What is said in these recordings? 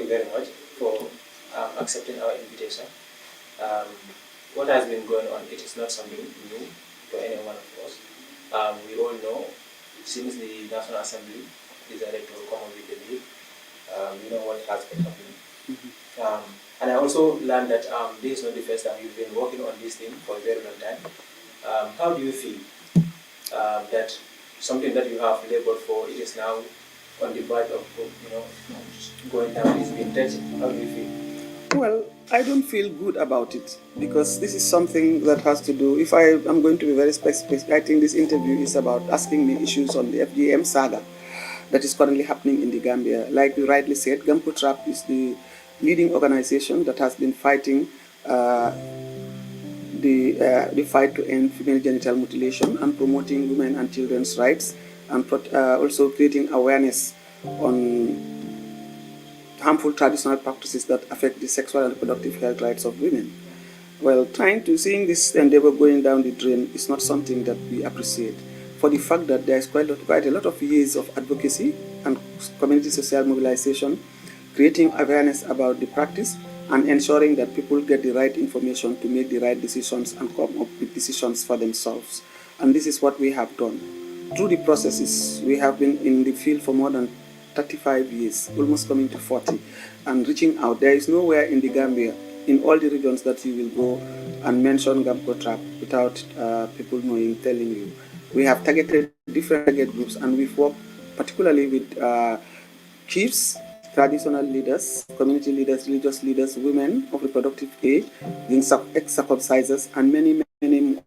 you very much for accepting our invitation. Um, what has been going on, it is not something new to any one of us. We all know since the National Assembly decided to come up with the bill, we know what has been happening. And I also learned that this is not the first time you've been working on this thing for a very long time. How do you feel that something that you have labored for, it is now on the verge of going down, is being touched? How do you feel? Well, I don't feel good about it because this is something that has to do, if I am going to be very specific, I think this interview is about asking me issues on the FGM saga that is currently happening in the Gambia. Like you rightly said, Gamputrap is the leading organization that has been fighting the fight to end female genital mutilation and promoting women and children's rights, and also creating awareness on harmful traditional practices that affect the sexual and reproductive health rights of women. Well, seeing this endeavor going down the drain is not something that we appreciate, for the fact that there is quite a lot of years of advocacy and community social mobilization, creating awareness about the practice and ensuring that people get the right information to make the right decisions and come up with decisions for themselves. And this is what we have done. Through the processes, we have been in the field for more than 35 years, almost coming to 40, and reaching out. There is nowhere in the Gambia, in all the regions, that you will go and mention Gamputrap without people knowing, telling you. We have targeted different target groups, and we've worked particularly with chiefs, traditional leaders, community leaders, religious leaders, women of reproductive age, ex-circumcisers, and many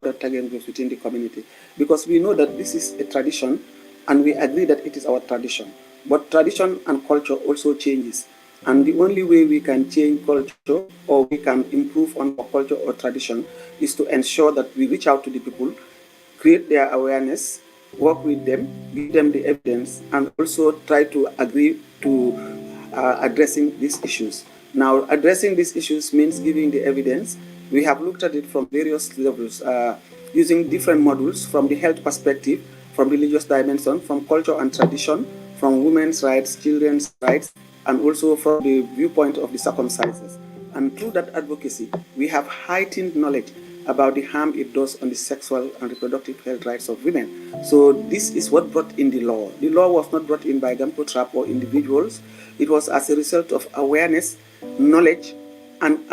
other target groups within the community. Because we know that this is a tradition, and we agree that it is our tradition. But tradition and culture also changes. And the only way we can change culture, or we can improve on our culture or tradition, is to ensure that we reach out to the people, create their awareness, work with them, give them the evidence, and also try to agree to addressing these issues. Now, addressing these issues means giving the evidence. We have looked at it from various levels, using different modules from the health perspective, from religious dimension, from culture and tradition, from women's rights, children's rights, and also from the viewpoint of the circumcisers. And through that advocacy, we have heightened knowledge about the harm it does on the sexual and reproductive health rights of women. So this is what brought in the law. The law was not brought in by Gamputrap or individuals. It was as a result of awareness, knowledge, and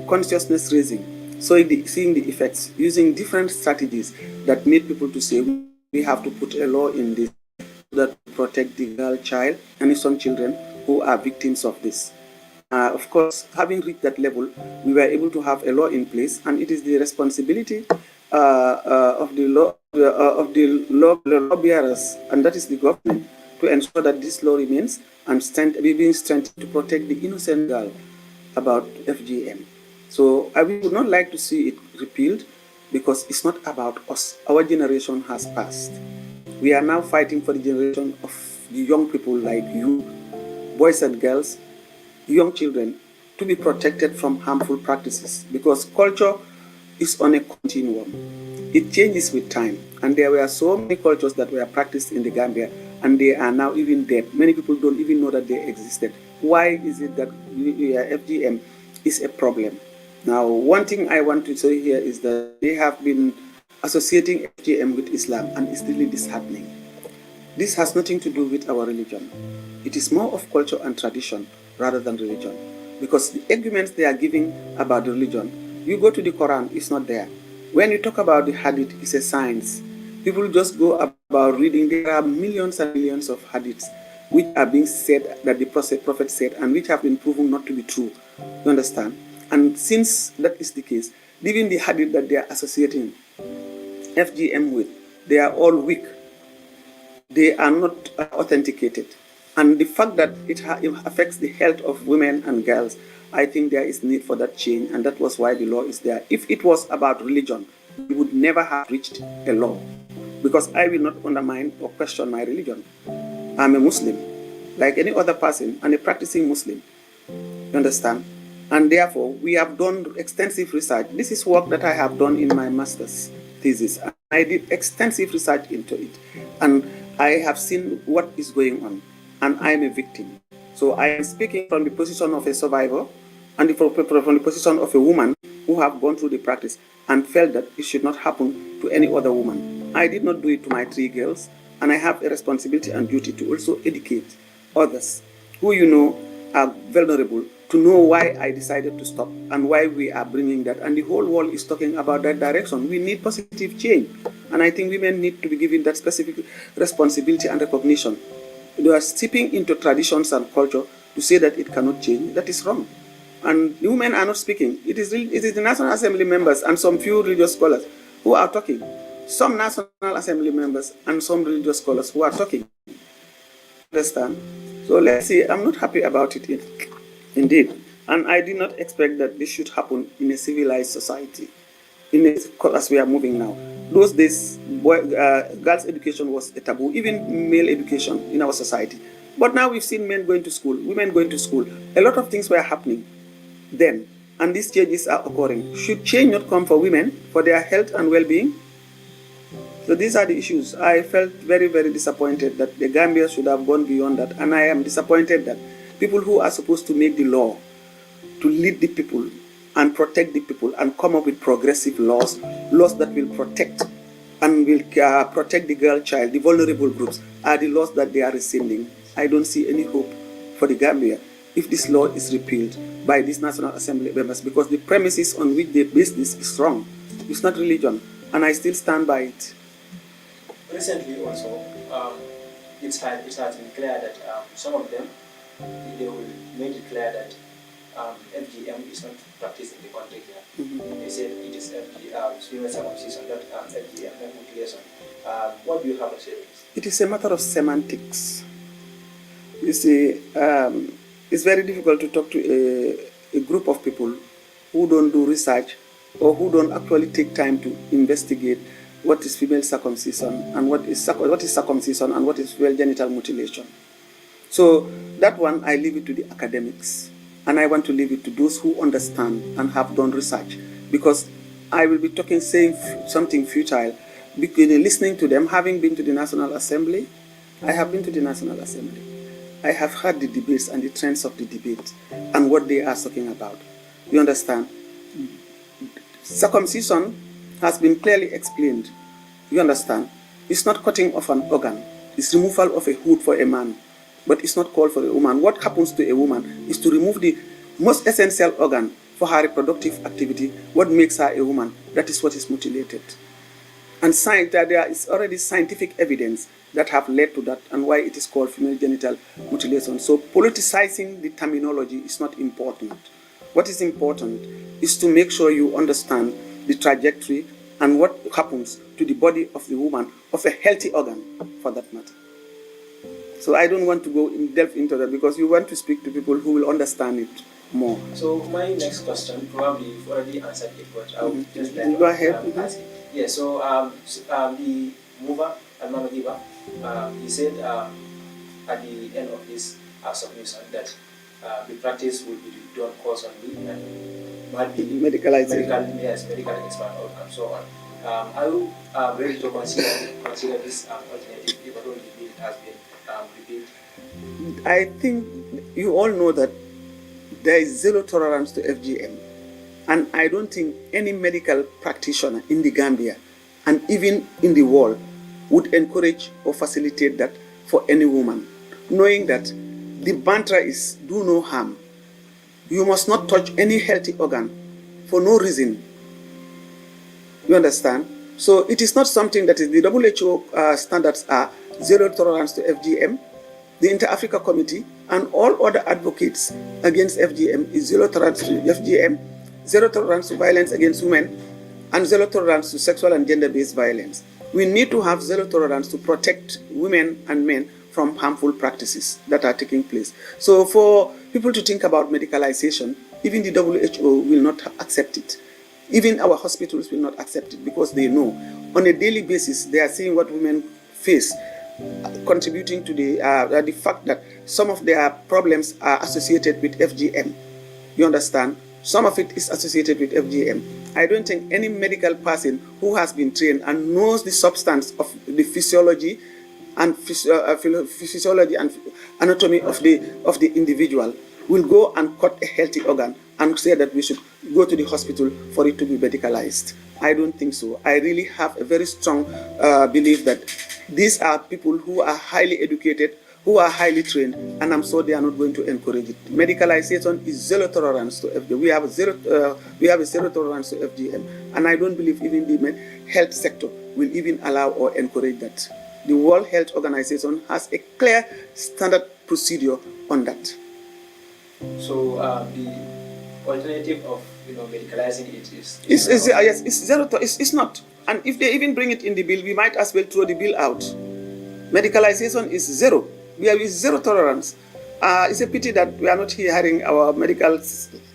consciousness raising. So seeing the effects, using different strategies that made people to say, we have to put a law in this that protect the girl child and some children who are victims of this. Of course, having reached that level, we were able to have a law in place, and it is the responsibility of the law bearers, and that is the government, to ensure that this law remains and being strengthened to protect the innocent girl about FGM. So I would not like to see it repealed, because it's not about us. Our generation has passed. We are now fighting for the generation of the young people like you, boys and girls, young children, to be protected from harmful practices, because culture is on a continuum. It changes with time, and there were so many cultures that were practiced in the Gambia, and they are now even dead. Many people don't even know that they existed. Why is it that FGM is a problem? Now, one thing I want to say here is that they have been associating FGM with Islam, and it's really disheartening. This has nothing to do with our religion. It is more of culture and tradition rather than religion, because the arguments they are giving about the religion, you go to the Quran, it's not there. When you talk about the hadith, it's a science. People just go about reading. There are millions and millions of hadiths which are being said that the prophet said, and which have been proven not to be true. You understand? And since that is the case, even the hadith that they are associating FGM with, they are all weak. They are not authenticated. And the fact that it affects the health of women and girls, I think there is need for that change, and that was why the law is there. If it was about religion, we would never have reached a law, because I will not undermine or question my religion. I'm a Muslim, like any other person, and a practicing Muslim. You understand? And therefore, we have done extensive research. This is work that I have done in my master's thesis. I did extensive research into it, and I have seen what is going on, and I am a victim. So I am speaking from the position of a survivor and from the position of a woman who have gone through the practice and felt that it should not happen to any other woman. I did not do it to my 3 girls, and I have a responsibility and duty to also educate others who are vulnerable to know why I decided to stop and why we are bringing that. And the whole world is talking about that direction. We need positive change. And I think women need to be given that specific responsibility and recognition. They are stepping into traditions and culture to say that it cannot change. That is wrong. And the women are not speaking. It is the National Assembly members and some few religious scholars who are talking. Some National Assembly members and some religious scholars who are talking. Understand? So let's see. I'm not happy about it, indeed. And I did not expect that this should happen in a civilized society, as we are moving now. Those days, girls' education was a taboo, even male education in our society. But now we've seen men going to school, women going to school. A lot of things were happening then, and these changes are occurring. Should change not come for women, for their health and well-being? So these are the issues. I felt very, very disappointed that the Gambia should have gone beyond that. And I am disappointed that people who are supposed to make the law, to lead the people and protect the people and come up with progressive laws that will protect and will protect the girl child, the vulnerable groups, are the laws that they are rescinding. I don't see any hope for the Gambia if this law is repealed by these National Assembly members, because the premises on which they base this is wrong. It's not religion, and I still stand by it. Recently also, it has been clear that some of them, they will make it clear that FGM is not practiced in the country here. They said it is female circumcision, not FGM, not mutilation. What do you have to say? It is a matter of semantics. You see, it's very difficult to talk to a group of people who don't do research or who don't actually take time to investigate what is female circumcision and what is circumcision and what is female genital mutilation. So that one, I leave it to the academics, and I want to leave it to those who understand and have done research, because I will be saying something futile, because listening to them, having been to the National Assembly. I have been to the National Assembly. I have heard the debates and the trends of the debate and what they are talking about. You understand? Circumcision has been clearly explained. You understand? It's not cutting off an organ. It's removal of a hood for a man. But it's not called for a woman. What happens to a woman is to remove the most essential organ for her reproductive activity. What makes her a woman? That is what is mutilated. And there is already scientific evidence that have led to that and why it is called female genital mutilation. So politicizing the terminology is not important. What is important is to make sure you understand the trajectory and what happens to the body of the woman, of a healthy organ for that matter. So I don't want to delve into that, because you want to speak to people who will understand it more. So my next question, probably you've already answered it, but I'll just let go ahead. Ask it. Yeah, so the mover, Al-Mama Giba, he said at the end of this submission that the practice will be done course-only and might be medical expert and so on. I would ready to consider this alternative if at all the bill has been repealed. I think you all know that there is zero tolerance to FGM, and I don't think any medical practitioner in the Gambia and even in the world would encourage or facilitate that for any woman, knowing that the mantra is do no harm. You must not touch any healthy organ for no reason. You understand? So it is not something that is the WHO standards are zero tolerance to FGM. The Inter-Africa Committee and all other advocates against FGM is zero tolerance to FGM, zero tolerance to violence against women, and zero tolerance to sexual and gender-based violence. We need to have zero tolerance to protect women and men from harmful practices that are taking place. So for people to think about medicalization, even the WHO will not accept it. Even our hospitals will not accept it, because they know on a daily basis they are seeing what women face, contributing to the fact that some of their problems are associated with FGM. You understand? Some of it is associated with FGM. I don't think any medical person who has been trained and knows the substance of the physiology and physiology and anatomy of the individual will go and cut a healthy organ and say that we should go to the hospital for it to be medicalized. I don't think so. I really have a very strong belief that these are people who are highly educated, who are highly trained, and I'm sure they are not going to encourage it. Medicalization is zero tolerance to FGM. We have a zero tolerance to FGM, and I don't believe even the health sector will even allow or encourage that. The World Health Organization has a clear standard procedure on that. So the alternative of medicalizing it is yes, it's zero. It's not. And if they even bring it in the bill, we might as well throw the bill out. Medicalization is zero. We have zero tolerance. It's a pity that we are not hearing our medical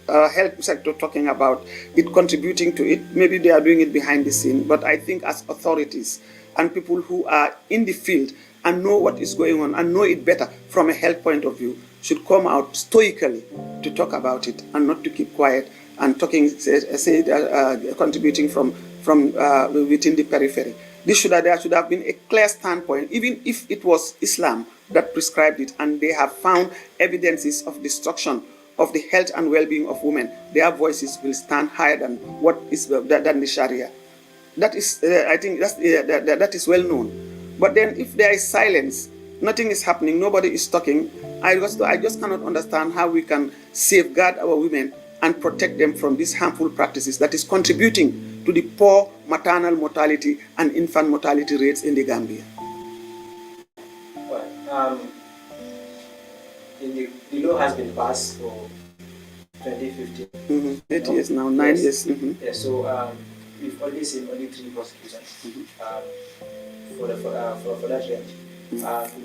health sector talking about it, contributing to it. Maybe they are doing it behind the scene. But I think as authorities and people who are in the field and know what is going on and know it better from a health point of view should come out stoically to talk about it and not to keep quiet and talking, contributing from within the periphery. There should have been a clear standpoint, even if it was Islam that prescribed it, and they have found evidences of destruction of the health and well-being of women. Their voices will stand higher than what is than the Sharia. That is, I think, that is well known. But then, if there is silence, nothing is happening, nobody is talking. I just cannot understand how we can safeguard our women and protect them from these harmful practices that is contributing to the poor maternal mortality and infant mortality rates in the Gambia. Well, the law has been passed for 2015. 8 years now, 9 years. Yes, so we've only seen only 3 prosecutions for that range.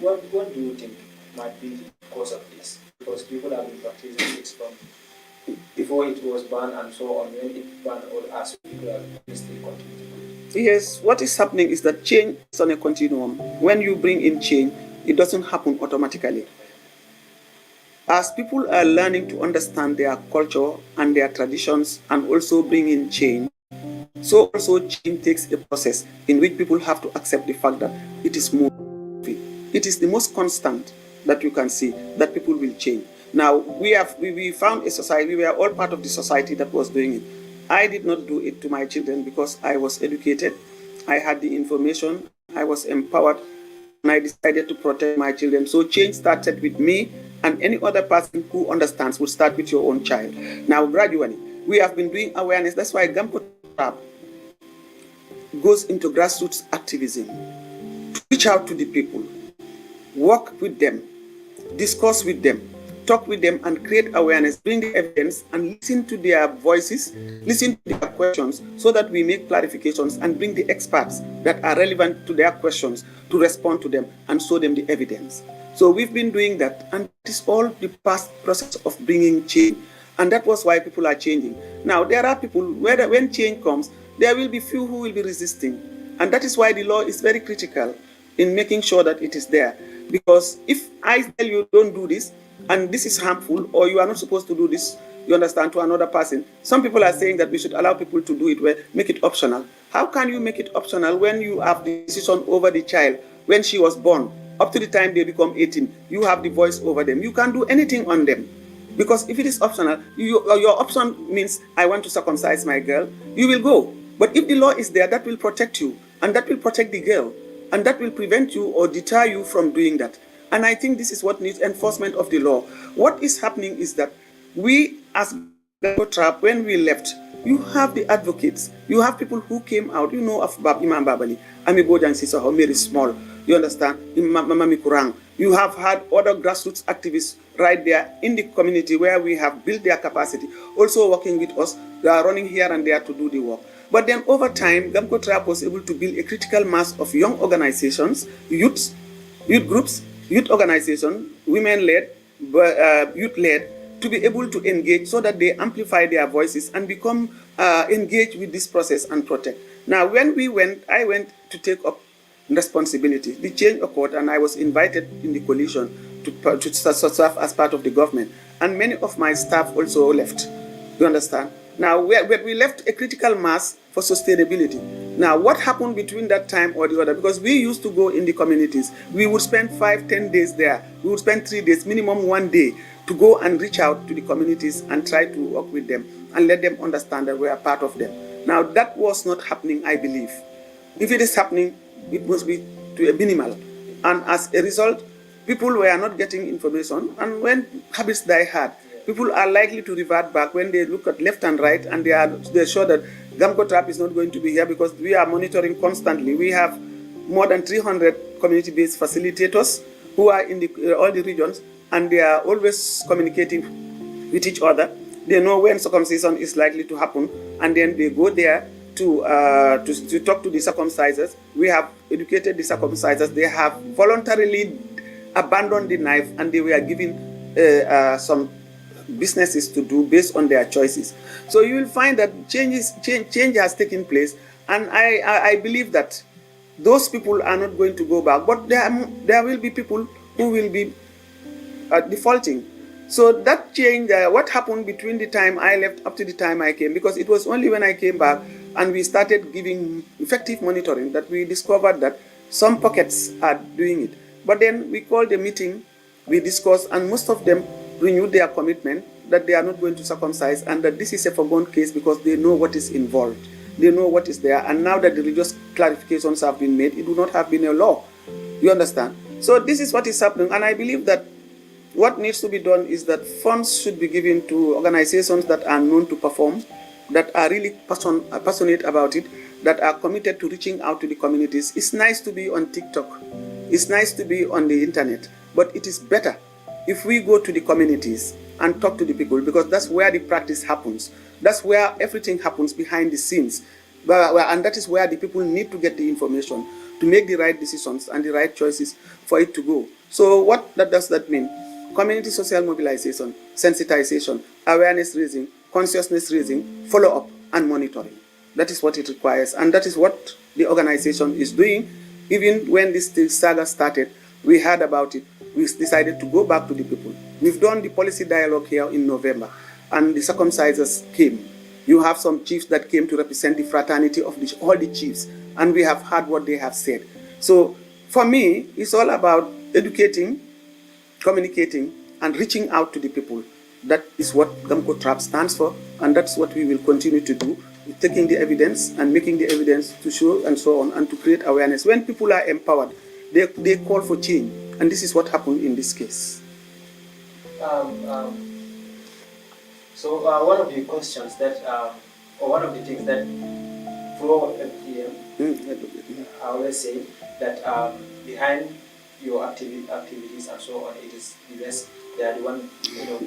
What do you think might be the cause of this? Because people have been practicing it from before it was banned and so on. When it banned, or as people are still continuing. Yes, what is happening is that change is on a continuum. When you bring in change, it doesn't happen automatically. As people are learning to understand their culture and their traditions and also bring in change, so also change takes a process in which people have to accept the fact that it is moving. It is the most constant that you can see that people will change. Now, we found a society, we were all part of the society that was doing it. I did not do it to my children because I was educated, I had the information, I was empowered, and I decided to protect my children. So change started with me, and any other person who understands will start with your own child. Now, gradually, we have been doing awareness. That's why Gampo goes into grassroots activism, to reach out to the people, work with them, discuss with them, talk with them and create awareness, bring the evidence and listen to their voices, listen to their questions so that we make clarifications and bring the experts that are relevant to their questions to respond to them and show them the evidence. So we've been doing that, and it is all the past process of bringing change, and that was why people are changing. Now there are people, when change comes, there will be few who will be resisting, and that is why the law is very critical in making sure that it is there. Because if I tell you don't do this, and this is harmful, or you are not supposed to do this, you understand, to another person. Some people are saying that we should allow people to do it, make it optional. How can you make it optional when you have the decision over the child when she was born? Up to the time they become 18, you have the voice over them. You can't do anything on them. Because if it is optional, your option means, I want to circumcise my girl, you will go. But if the law is there, that will protect you, and that will protect the girl, and that will prevent you or deter you from doing that. And I think this is what needs enforcement of the law. What is happening is that we, as Trap, when we left, you have the advocates, you have people who came out, you know of Imam Babali, Ami Bojan Sisa, Mary Small, you understand, Mama Kurang. You have had other grassroots activists right there in the community where we have built their capacity, also working with us. They are running here and there to do the work. But then over time, Gamco Trap was able to build a critical mass of young organizations, youth groups, youth organizations, women-led, youth-led, to be able to engage so that they amplify their voices and become engaged with this process and protect. Now, when I went to take up responsibility. The change occurred, and I was invited in the coalition to serve as part of the government. And many of my staff also left. You understand? Now, we left a critical mass for sustainability. Now, what happened between that time or the other? Because we used to go in the communities. We would spend 5-10 days there. We would spend 3 days, minimum 1 day, to go and reach out to the communities and try to work with them and let them understand that we are part of them. Now, that was not happening, I believe. If it is happening, it must be to a minimal. And as a result, people were not getting information. And when habits die hard, people are likely to revert back when they look at left and right and they're sure that Gamco Trap is not going to be here, because we are monitoring constantly. We have more than 300 community-based facilitators who are in all the regions, and they are always communicating with each other. They know when circumcision is likely to happen, and then they go there to talk to the circumcisers. We have educated the circumcisers. They have voluntarily abandoned the knife, and they were given some businesses to do based on their choices. So you will find that change has taken place, and I believe that those people are not going to go back, but there will be people who will be defaulting. So that change, what happened between the time I left up to the time I came, because it was only when I came back and we started giving effective monitoring that we discovered that some pockets are doing it. But then we called a meeting, we discussed, and most of them renewed their commitment that they are not going to circumcise, and that this is a foregone case because they know what is involved. They know what is there, and now that the religious clarifications have been made, it would not have been a law. You understand? So this is what is happening, and I believe that what needs to be done is that funds should be given to organizations that are known to perform, that are really passionate about it, that are committed to reaching out to the communities. It's nice to be on TikTok. It's nice to be on the internet, but it is better if we go to the communities and talk to the people, because that's where the practice happens. That's where everything happens behind the scenes. And that is where the people need to get the information to make the right decisions and the right choices for it to go. So what does that mean? Community social mobilization, sensitization, awareness raising, consciousness raising, follow-up, and monitoring. That is what it requires, and that is what the organization is doing. Even when this saga started, we heard about it. We decided to go back to the people. We've done the policy dialogue here in November, and the circumcisers came. You have some chiefs that came to represent the fraternity of all the chiefs, and we have heard what they have said. So for me, it's all about educating, communicating, and reaching out to the people. That is what Gamco Trap stands for, and that's what we will continue to do, taking the evidence and making the evidence to show and so on, and to create awareness. When people are empowered, they call for change, and this is what happened in this case. So one of the questions that, or one of the things that pro FGM, I always say that behind your activities and so on, it is the West. They are the one,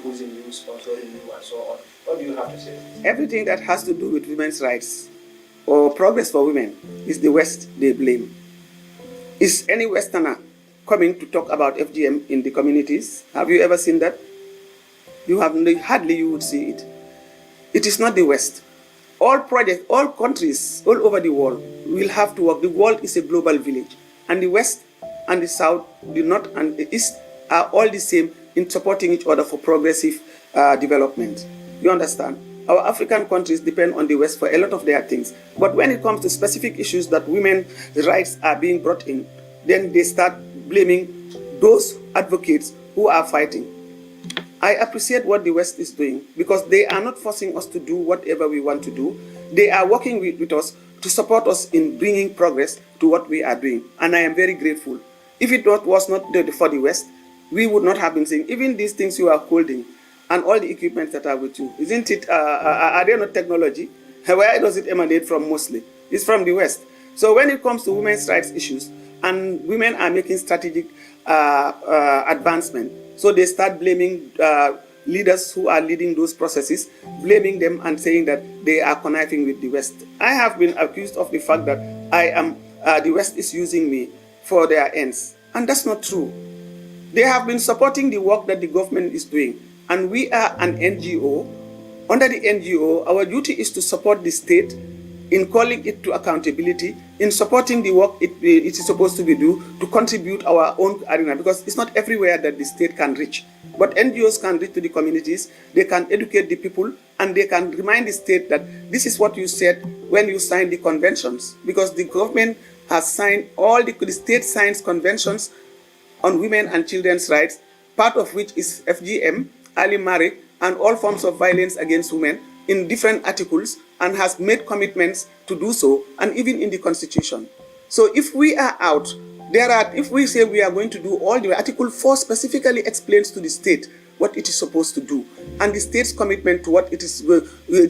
pushing you, sponsoring you, and so on. What do you have to say? Everything that has to do with women's rights or progress for women is the West they blame. Is any Westerner coming to talk about FGM in the communities? Have you ever seen that? You have hardly you would see it. It is not the West. All projects, all countries, all over the world will have to work. The world is a global village, and the West and the South, the North and the East are all the same in supporting each other for progressive development. You understand? Our African countries depend on the West for a lot of their things. But when it comes to specific issues that women's rights are being brought in, then they start blaming those advocates who are fighting. I appreciate what the West is doing, because they are not forcing us to do whatever we want to do. They are working with us to support us in bringing progress to what we are doing. And I am very grateful. If it was not for the West, we would not have been saying, even these things you are holding and all the equipment that are with you, isn't it, are they not technology? Where does it emanate from mostly? It's from the West. So when it comes to women's rights issues, and women are making strategic advancement, so they start blaming leaders who are leading those processes, blaming them and saying that they are conniving with the West. I have been accused of the fact that the West is using me for their ends, and that's not true. They have been supporting the work that the government is doing, and we are an NGO. Under the NGO, our duty is to support the state in calling it to accountability, in supporting the work it is supposed to be do, to contribute our own arena, because it's not everywhere that the state can reach. But NGOs can reach to the communities, they can educate the people, and they can remind the state that this is what you said when you signed the conventions, because the government has signed the state signs conventions on women and children's rights, part of which is FGM, early marriage, and all forms of violence against women in different articles, and has made commitments to do so, and even in the Constitution. So if we are out, if we say we are going to do all the Article 4 specifically explains to the state what it is supposed to do, and the state's commitment to what it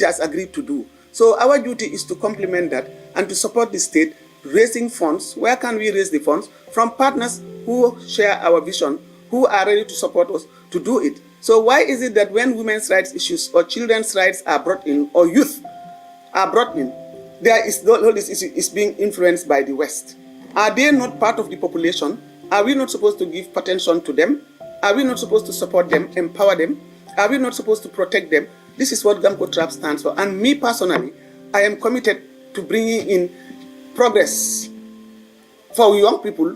has agreed to do. So our duty is to complement that and to support the state, raising funds. Where can we raise the funds? From partners who share our vision, who are ready to support us to do it. So why is it that when women's rights issues or children's rights are brought in, or youth are brought in, all this issue is being influenced by the West? Are they not part of the population? Are we not supposed to give attention to them? Are we not supposed to support them, empower them? Are we not supposed to protect them? This is what Gamco Trap stands for. And me personally, I am committed to bringing in progress for young people,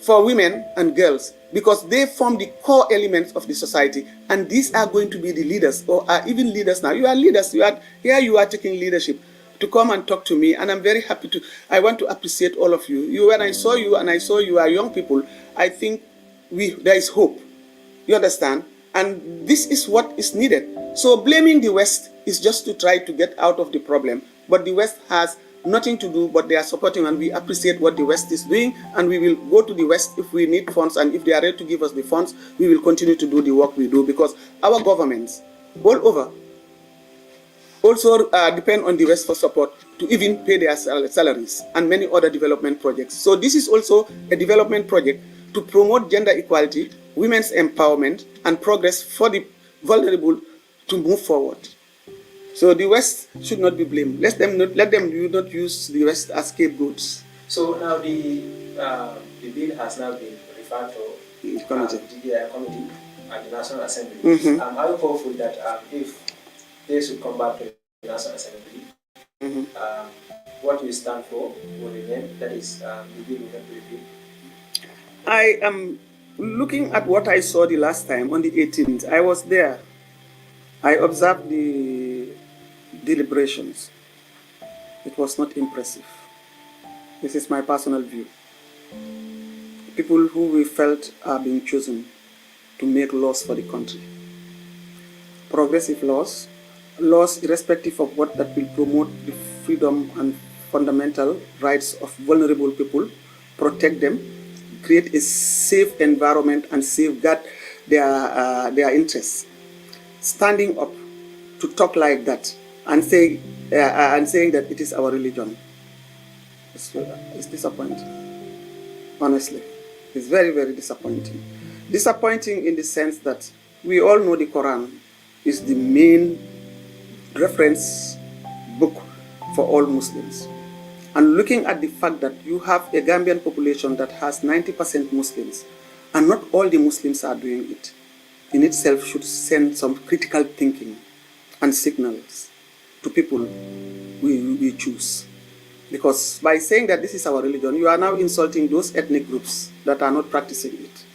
for women and girls, because they form the core elements of the society, and these are going to be the leaders, or are even leaders now. You are leaders. You are taking leadership to come and talk to me, and I'm very happy to. I want to appreciate all of you. When I saw you and I saw you are young people, I think there is hope. You understand? And this is what is needed. So blaming the West is just to try to get out of the problem, but the West has nothing to do, but they are supporting, and we appreciate what the West is doing, and we will go to the West if we need funds, and if they are ready to give us the funds, we will continue to do the work we do, because our governments all over also depend on the West for support to even pay their salaries and many other development projects. So this is also a development project to promote gender equality, women's empowerment, and progress for the vulnerable to move forward. So the West should not be blamed. Let them not use the West as scapegoats. So now the bill has now been referred to the committee at the National Assembly. Mm-hmm. I'm hopeful that if they should come back to the National Assembly, what we stand for will remain. That is, the bill will not be repealed. I am looking at what I saw the last time on the 18th. I was there. I observed the deliberations. It was not impressive. This is my personal view. People who we felt are being chosen to make laws for the country. Progressive laws irrespective of what that will promote the freedom and fundamental rights of vulnerable people, protect them, create a safe environment and safeguard their interests. Standing up to talk like that and saying that it is our religion, it's disappointing. Honestly, it's very, very disappointing. Disappointing in the sense that we all know the Quran is the main reference book for all Muslims. And looking at the fact that you have a Gambian population that has 90% Muslims, and not all the Muslims are doing it, in itself should send some critical thinking and signals to people we choose. Because by saying that this is our religion, you are now insulting those ethnic groups that are not practicing it.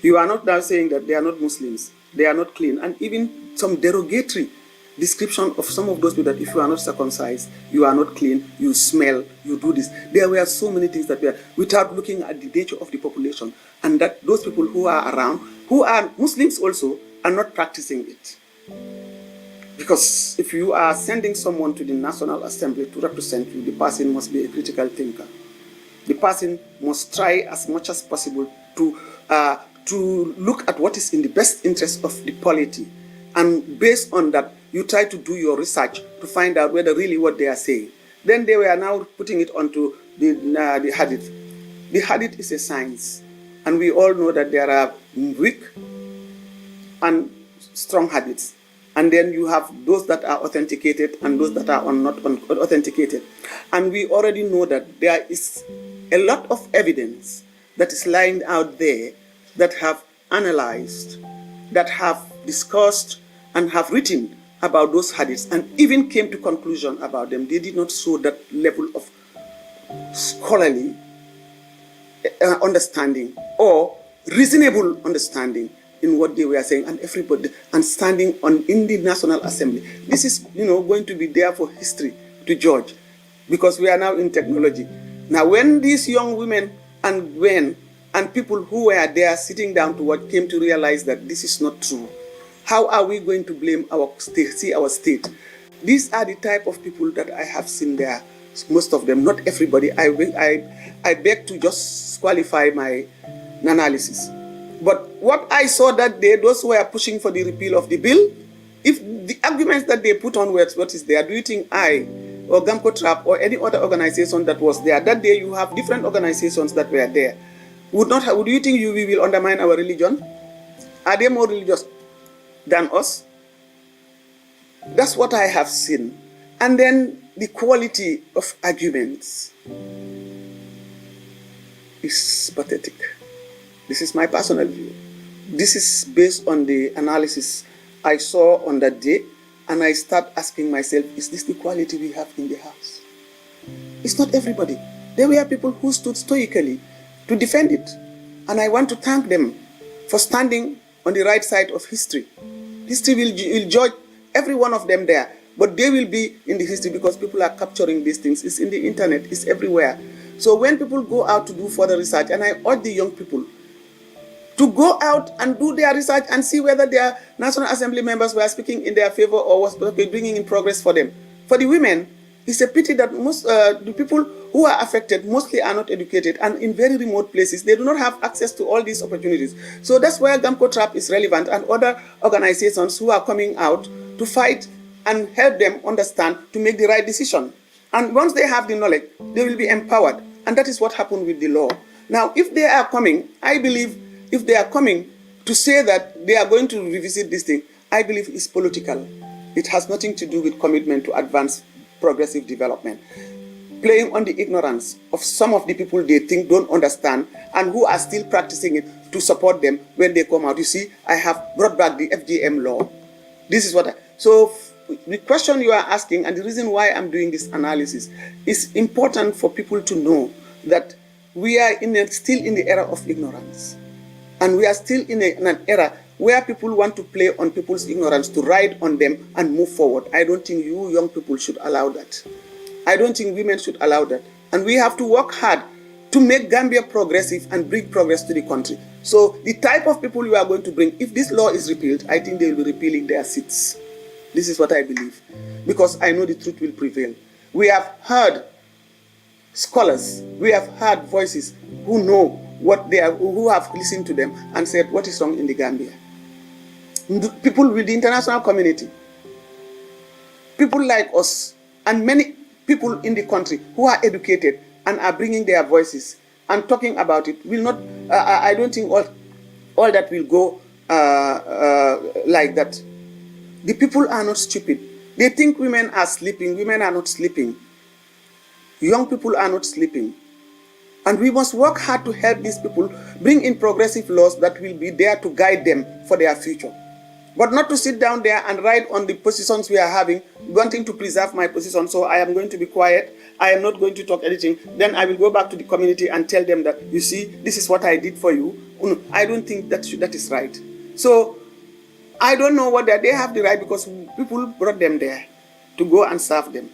You are not now saying that they are not Muslims, they are not clean, and even some derogatory description of some of those people that if you are not circumcised, you are not clean, you smell, you do this. There were so many things that were, without looking at the nature of the population, and that those people who are around, who are Muslims also, are not practicing it. Because if you are sending someone to the National Assembly to represent you, the person must be a critical thinker. The person must try as much as possible to look at what is in the best interest of the polity. And based on that, you try to do your research to find out whether really what they are saying. Then they were now putting it onto the hadith. The hadith is a science. And we all know that there are weak and strong hadiths. And then you have those that are authenticated and those that are not authenticated. And we already know that there is a lot of evidence that is lying out there that have analyzed, that have discussed, and have written about those hadiths, and even came to conclusion about them. They did not show that level of scholarly understanding or reasonable understanding in what they were saying, and everybody, and standing on in the National Assembly. This is, going to be there for history to judge, because we are now in technology. Now, when these young women and people who were there sitting down to watch came to realize that this is not true, how are we going to blame our state? These are the type of people that I have seen there. Most of them, not everybody. I beg to just qualify my analysis. But what I saw that day, those who were pushing for the repeal of the bill, if the arguments that they put on what is there, do you think I or Gamco Trap or any other organization that was there that day? You have different organizations that were there. Would you think we will undermine our religion? Are they more religious than us? That's what I have seen. And then the quality of arguments is pathetic. This is my personal view. This is based on the analysis I saw on that day, and I start asking myself, is this the quality we have in the house? It's not everybody. There were people who stood stoically to defend it, and I want to thank them for standing on the right side of history. History will judge every one of them there, but they will be in the history because people are capturing these things. It's in the internet, it's everywhere. So when people go out to do further research, and I urge the young people to go out and do their research and see whether their National Assembly members were speaking in their favor or was bringing in progress for them. For the women, it's a pity that most the people who are affected mostly are not educated, and in very remote places, they do not have access to all these opportunities. So that's where Gamco Trap is relevant, and other organizations who are coming out to fight and help them understand to make the right decision. And once they have the knowledge, they will be empowered. And that is what happened with the law. Now, if they are coming, I believe, if they are coming to say that they are going to revisit this thing, I believe it's political. It has nothing to do with commitment to advance progressive development. Playing on the ignorance of some of the people they think don't understand and who are still practicing it to support them when they come out. You see, I have brought back the FGM law. This is what so the question you are asking, and the reason why I'm doing this analysis, is important for people to know that we are still in the era of ignorance. And we are still in an era where people want to play on people's ignorance to ride on them and move forward. I don't think you young people should allow that. I don't think women should allow that. And we have to work hard to make Gambia progressive and bring progress to the country. So the type of people you are going to bring, if this law is repealed, I think they will be repealing their seats. This is what I believe, because I know the truth will prevail. We have heard scholars, we have heard voices who know what they are, who have listened to them and said what is wrong in the Gambia. People with the international community, people like us, and many people in the country who are educated and are bringing their voices and talking about it will not. I don't think all that will go like that. The people are not stupid. They think women are sleeping. Women are not sleeping. Young people are not sleeping. And we must work hard to help these people bring in progressive laws that will be there to guide them for their future. But not to sit down there and ride on the positions we are having, wanting to preserve my position. So I am going to be quiet. I am not going to talk anything. Then I will go back to the community and tell them that, you see, this is what I did for you. I don't think that is right. So I don't know what they have the right, because people brought them there to go and serve them.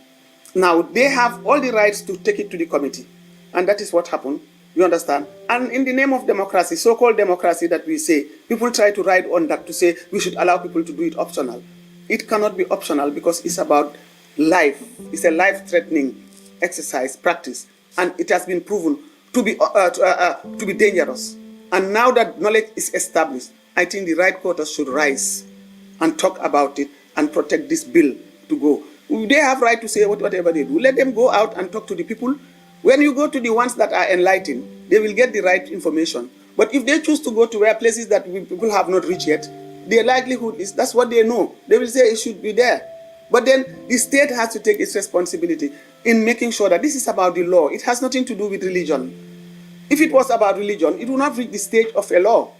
Now they have all the rights to take it to the committee. And that is what happened, you understand? And in the name of democracy, so-called democracy that we say, people try to ride on that to say we should allow people to do it optional. It cannot be optional, because it's about life. It's a life-threatening exercise, practice. And it has been proven to be dangerous. And now that knowledge is established, I think the right quarters should rise and talk about it and protect this bill to go. They have right to say whatever they do. Let them go out and talk to the people. When you go to the ones that are enlightened, they will get the right information. But if they choose to go to where places that people have not reached yet, the likelihood is that's what they know. They will say it should be there. But then the state has to take its responsibility in making sure that this is about the law. It has nothing to do with religion. If it was about religion, it would not reach the stage of a law.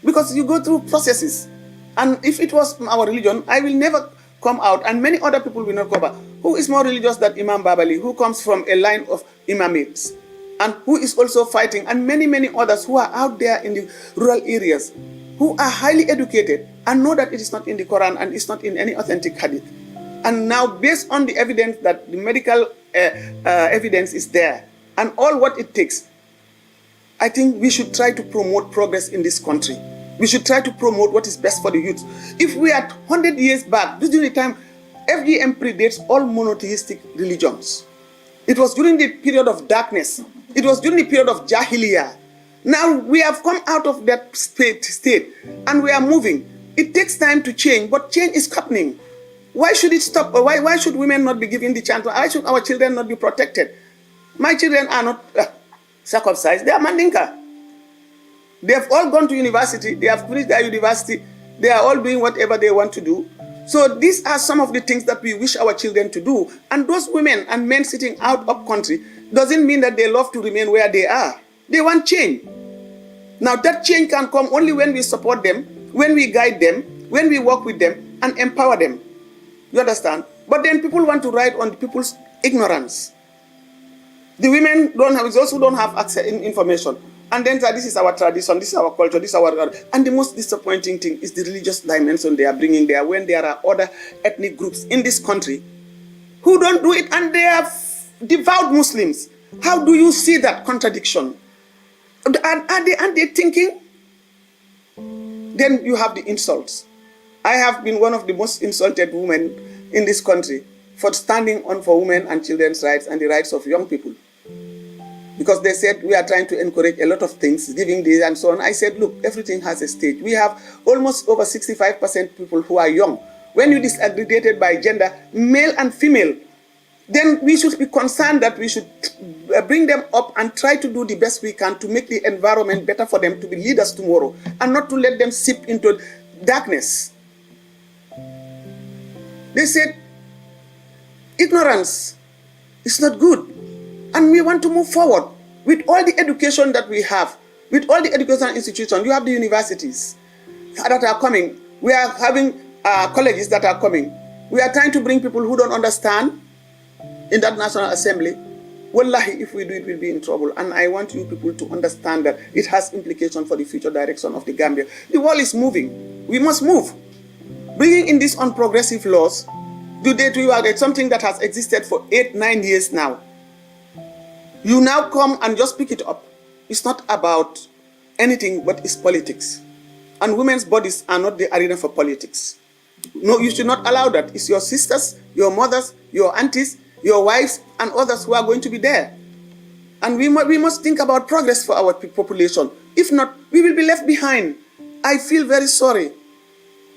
Because you go through processes. And if it was our religion, I will never come out, and many other people will not come out. Who is more religious than Imam Babali, who comes from a line of imamates, and who is also fighting, and many, many others who are out there in the rural areas, who are highly educated and know that it is not in the Quran and it's not in any authentic hadith. And now, based on the evidence that the medical evidence is there and all what it takes, I think we should try to promote progress in this country. We should try to promote what is best for the youth. If we are 100 years back, during the time, FGM predates all monotheistic religions. It was during the period of darkness. It was during the period of Jahiliyyah. Now we have come out of that state and we are moving. It takes time to change, but change is happening. Why should it stop? Or why should women not be given the chance? Why should our children not be protected? My children are not circumcised. They are Mandinka. They have all gone to university. They have finished their university. They are all doing whatever they want to do. So these are some of the things that we wish our children to do. And those women and men sitting out up country doesn't mean that they love to remain where they are. They want change. Now that change can come only when we support them, when we guide them, when we work with them and empower them. You understand? But then people want to ride on people's ignorance. The women don't have, those who don't have access in information. And then this is our tradition, this is our culture, this is our... And the most disappointing thing is the religious dimension they are bringing there when there are other ethnic groups in this country who don't do it and they are devout Muslims. How do you see that contradiction? Are they thinking? Then you have the insults. I have been one of the most insulted women in this country for standing on for women and children's rights and the rights of young people. Because they said we are trying to encourage a lot of things, giving this and so on. I said, look, everything has a stage. We have almost over 65% people who are young. When you disaggregated by gender, male and female, then we should be concerned that we should bring them up and try to do the best we can to make the environment better for them to be leaders tomorrow and not to let them sip into darkness. They said, ignorance is not good. And we want to move forward with all the education that we have, with all the educational institutions. You have the universities that are coming. We are having colleges that are coming. We are trying to bring people who don't understand in that National Assembly. Wallahi, if we do it, we'll be in trouble. And I want you people to understand that it has implications for the future direction of the Gambia. The world is moving. We must move. Bringing in these unprogressive laws, it's something that has existed for 8-9 years now. You now come and just pick it up. It's not about anything but it's politics. And women's bodies are not the arena for politics. No, you should not allow that. It's your sisters, your mothers, your aunties, your wives, and others who are going to be there. And we must think about progress for our population. If not, we will be left behind. I feel very sorry,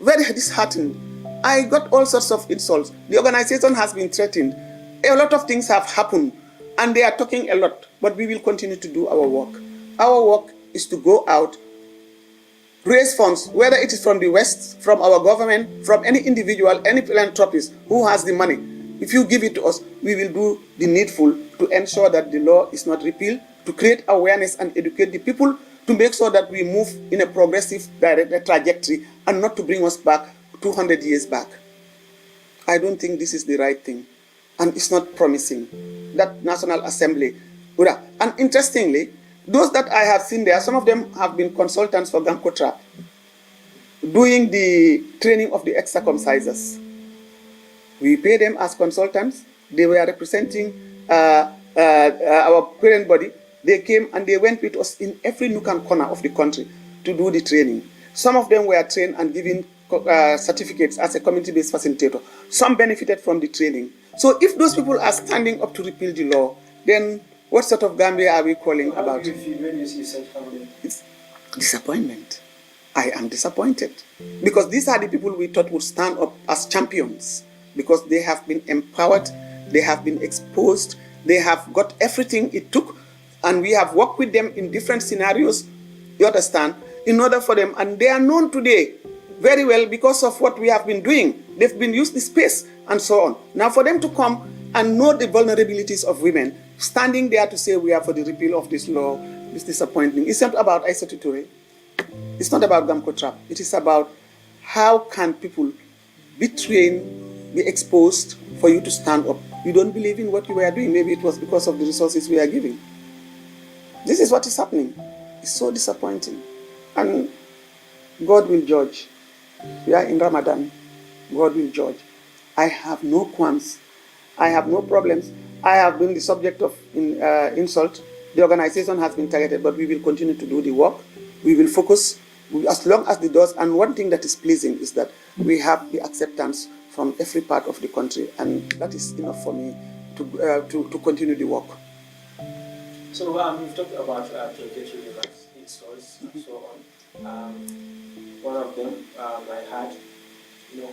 very disheartened. I got all sorts of insults. The organization has been threatened. A lot of things have happened. And they are talking a lot, but we will continue to do our work. Our work is to go out, raise funds, whether it is from the West, from our government, from any individual, any philanthropist who has the money. If you give it to us, we will do the needful to ensure that the law is not repealed, to create awareness and educate the people, to make sure that we move in a progressive trajectory and not to bring us back 200 years back. I don't think this is the right thing. And it's not promising. That National Assembly. And interestingly, those that I have seen there, some of them have been consultants for Gamco Trap, doing the training of the ex-circumcisers. We pay them as consultants. They were representing our parent body. They came and they went with us in every nook and corner of the country to do the training. Some of them were trained and given certificates as a community-based facilitator. Some benefited from the training. So if those people are standing up to repeal the law, then what sort of Gambia are we calling about? How do you feel when you see such happening? It's disappointment. I am disappointed. Because these are the people we thought would stand up as champions. Because they have been empowered, they have been exposed, they have got everything it took, and we have worked with them in different scenarios, you understand, in order for them, and they are known today very well because of what we have been doing. They've been used the space and so on. Now for them to come and know the vulnerabilities of women, standing there to say we are for the repeal of this law is disappointing. It's not about Isatou Touray. It's not about Gamco Trap. It is about how can people be trained, be exposed for you to stand up. You don't believe in what you were doing. Maybe it was because of the resources we are giving. This is what is happening. It's so disappointing. And God will judge. We are in Ramadan. God will judge. I have no qualms. I have no problems. I have been the subject of insult. The organization has been targeted, but we will continue to do the work. We will focus as long as the doors. And one thing that is pleasing is that we have the acceptance from every part of the country, and that is enough for me to continue the work. So we've talked about derogatory remarks, insults, and so on. One of them, I had,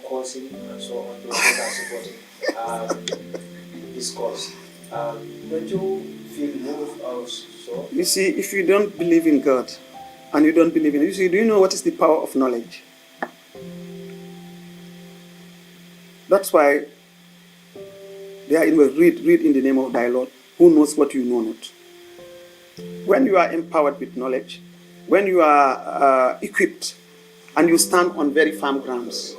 causing and so on, those that are supporting this cause. Don't you feel moved or so? You see, if you don't believe in God, and you don't believe in it, you see, do you know what is the power of knowledge? That's why they are in read in the name of thy Lord, who knows what you know not. When you are empowered with knowledge, when you are equipped, and you stand on very firm grounds,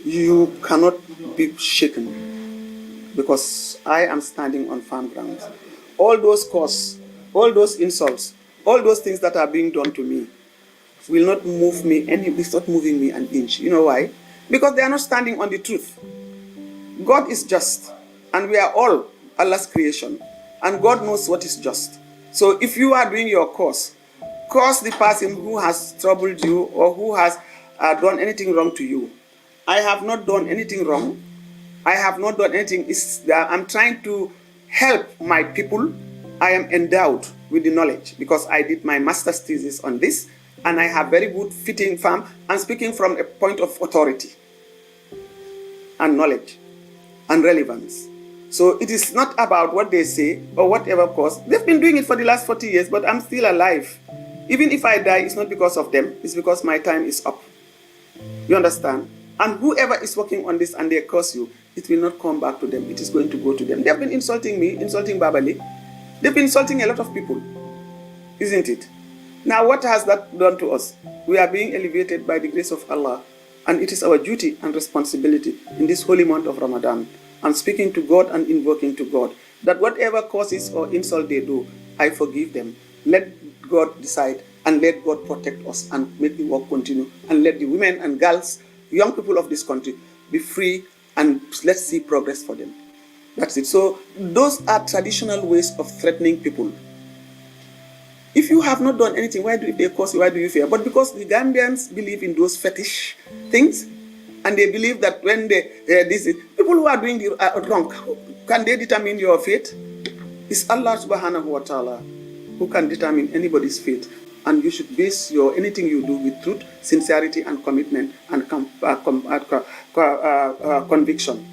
you cannot be shaken, because I am standing on firm grounds. All those causes, all those insults, all those things that are being done to me will not move me it's not moving me an inch. You know why? Because they are not standing on the truth. God is just, and we are all Allah's creation, and God knows what is just. So if you are doing your cause, curse the person who has troubled you or who has done anything wrong to you. I have not done anything wrong. I have not done anything. I'm trying to help my people. I am endowed with the knowledge because I did my master's thesis on this, and I have very good fitting firm and speaking from a point of authority and knowledge and relevance. So it is not about what they say or whatever cause. They've been doing it for the last 40 years, but I'm still alive. Even if I die, it's not because of them. It's because my time is up. You understand? And whoever is working on this and they curse you, it will not come back to them. It is going to go to them. They have been insulting me, insulting Babali. They've been insulting a lot of people. Isn't it? Now, what has that done to us? We are being elevated by the grace of Allah. And it is our duty and responsibility in this holy month of Ramadan, and speaking to God and invoking to God, that whatever causes or insult they do, I forgive them. Let God decide, and let God protect us and make the work continue, and let the women and girls, young people of this country be free, and let's see progress for them. That's it. So those are traditional ways of threatening people. If you have not done anything, if they curse you, why do you fear? But because the Gambians believe in those fetish things, and they believe that when people who are doing the wrong, can they determine your fate? It's Allah subhanahu wa ta'ala who can determine anybody's fate. And you should base anything you do with truth, sincerity, and commitment, and conviction.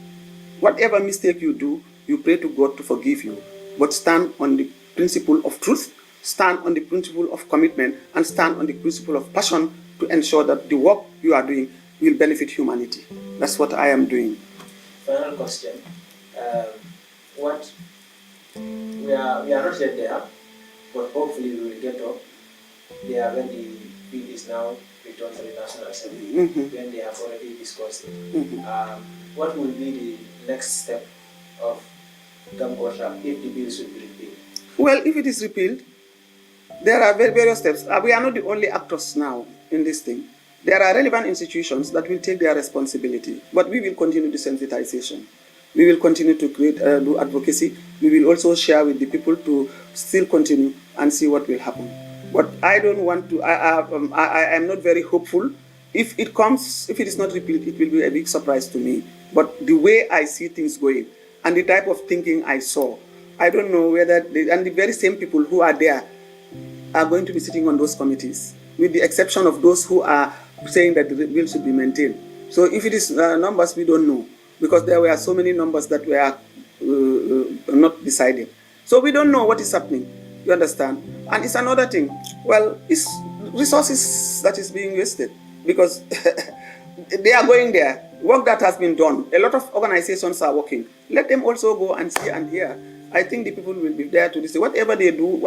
Whatever mistake you do, you pray to God to forgive you. But stand on the principle of truth, stand on the principle of commitment, and stand on the principle of passion to ensure that the work you are doing will benefit humanity. That's what I am doing. Final question. We are not yet there, but hopefully we will get up there when the bill is now returned to the National Assembly, when they have already discussed it. What will be the next step of Gambosha if the bill should be repealed? Well, if it is repealed, there are various steps. We are not the only actors now in this thing. There are relevant institutions that will take their responsibility, but we will continue the sensitization. We will continue to do advocacy. We will also share with the people to still continue and see what will happen. But I don't want to, I am not very hopeful. If it is not repealed, it will be a big surprise to me. But the way I see things going and the type of thinking I saw, I don't know whether, and the very same people who are there are going to be sitting on those committees, with the exception of those who are saying that the bill should be maintained. So if it is numbers, we don't know, because there were so many numbers that were not decided. So we don't know what is happening, you understand? And it's another thing, well, it's resources that is being wasted, because they are going there, work that has been done. A lot of organizations are working. Let them also go and see and hear. I think the people will be there to say whatever they do,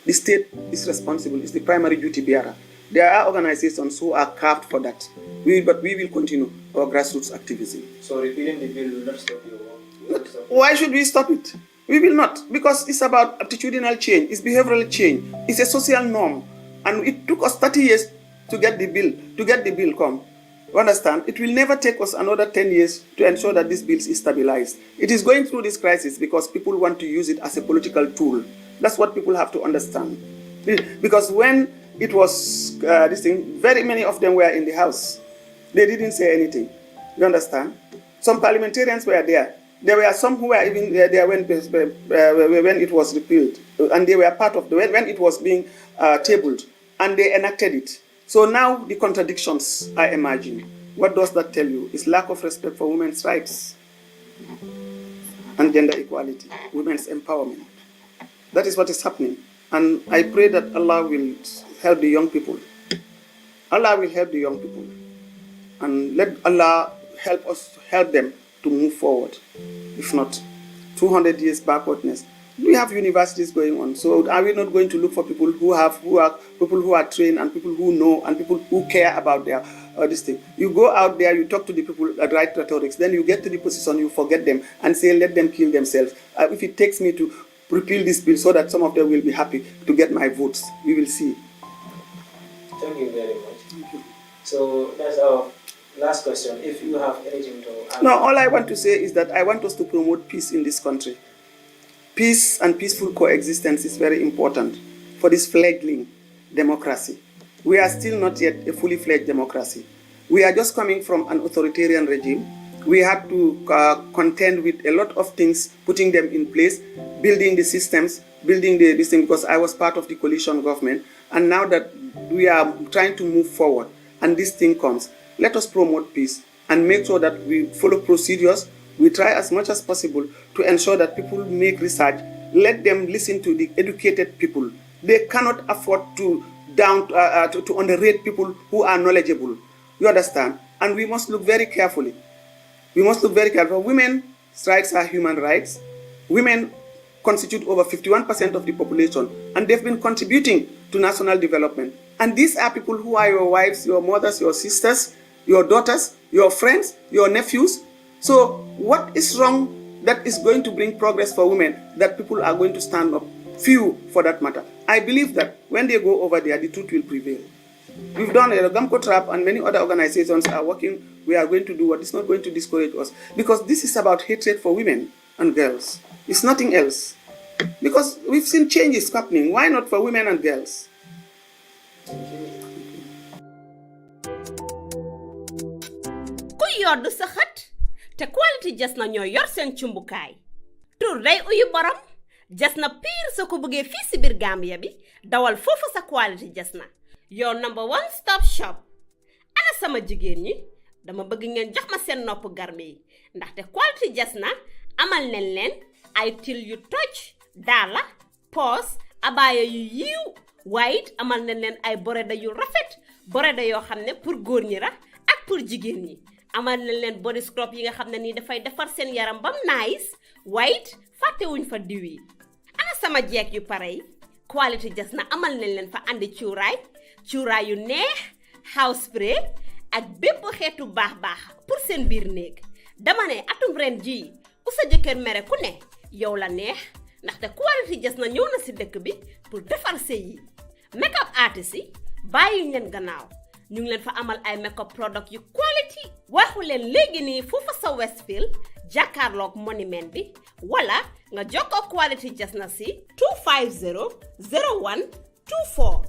the state is responsible, is the primary duty bearer. There are organizations who are carved for that. But we will continue our grassroots activism. So repealing the bill will not stop your work? Why should we stop it? We will not, because it's about attitudinal change, it's behavioral change, it's a social norm. And it took us 30 years to get the bill come. You understand? It will never take us another 10 years to ensure that this bill is stabilized. It is going through this crisis because people want to use it as a political tool. That's what people have to understand. Because when it was very many of them were in the house. They didn't say anything. You understand? Some parliamentarians were there. There were some who were even there when it was repealed, and they were part of when it was being tabled, and they enacted it. So now the contradictions are emerging. What does that tell you? It's lack of respect for women's rights and gender equality, women's empowerment. That is what is happening. And I pray that Allah will help the young people. Allah will help the young people. And let Allah help them to move forward. If not, 200 years backwardness. We have universities going on. So are we not going to look for people who are trained and people who know and people who care about their this thing? You go out there, you talk to the people that write rhetorics, then you get to the position, you forget them and say, let them kill themselves. If it takes me to repeal this bill so that some of them will be happy to get my votes, we will see. Thank you very much. Thank you. So that's our last question. If you have anything to add. No, all I want to say is that I want us to promote peace in this country. Peace and peaceful coexistence is very important for this fledgling democracy. We are still not yet a fully fledged democracy. We are just coming from an authoritarian regime. We had to contend with a lot of things, putting them in place, building the systems, building this thing, because I was part of the coalition government. And now that we are trying to move forward and this thing comes, let us promote peace and make sure that we follow procedures. We try as much as possible to ensure that people make research. Let them listen to the educated people. They cannot afford to underrate people who are knowledgeable. You understand? And we must look very carefully. We must look very careful. Women's rights are human rights. Women constitute over 51% of the population, and they've been contributing to national development. And these are people who are your wives, your mothers, your sisters, your daughters, your friends, your nephews. So what is wrong that is going to bring progress for women that people are going to stand up? Few, for that matter. I believe that when they go over there, the truth will prevail. We've done a Gamco Trap and many other organizations are working. We are going to do what is not going to discourage us. Because this is about hatred for women and girls. It's nothing else. Because we've seen changes happening. Why not for women and girls? Yoddu sa xat te quality jas na ñoo yor seen cumbukaay tur day uyu borom jas na pire sa ko bëggee fii si biir Gambia bi dawal foofu sa quality jas na your number one stop shop. Ana sama jigéen ñi dama bëgg ngeen jox ma seen nopp garmi yi ndaxte quality jas na amal nañ leen ay til yu toj daala poos abaaya yu yiiw waaye it amal nañ leen ay boreda yu rafet boreda yoo xam ne pour góor ñi la ak pour jigéen ñi. Amal nañ leen body scrub yi nga xam ne nii dafay defar seen yaram bam nice white fàttewuñ fa diw yi. Ana sama jeeg yu pare yi quality jas na amal nañ leen fa andi cuuraay yu neex house spray ak bépp xeetu baax pour seen biir néeg. Dama ne atum ren jii ku sa jëkkër mere ku ne yow la neex ndaxte quality jas na ñëw na si dëkk bi pour defar sëy yi. Makeup artist yi bàyyi leen gannaaw. ñu ngi leen fa amal ay makeup product yu quality waxu leen léegi nii foofu sa Westfield jàkkaarloog monument bi wala nga jokkoo quality jas na si 250 0124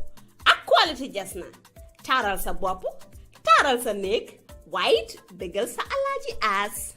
ak quality jas na taaral sa bopp taaral sa néeg waaye it bégal sa alaaji aas.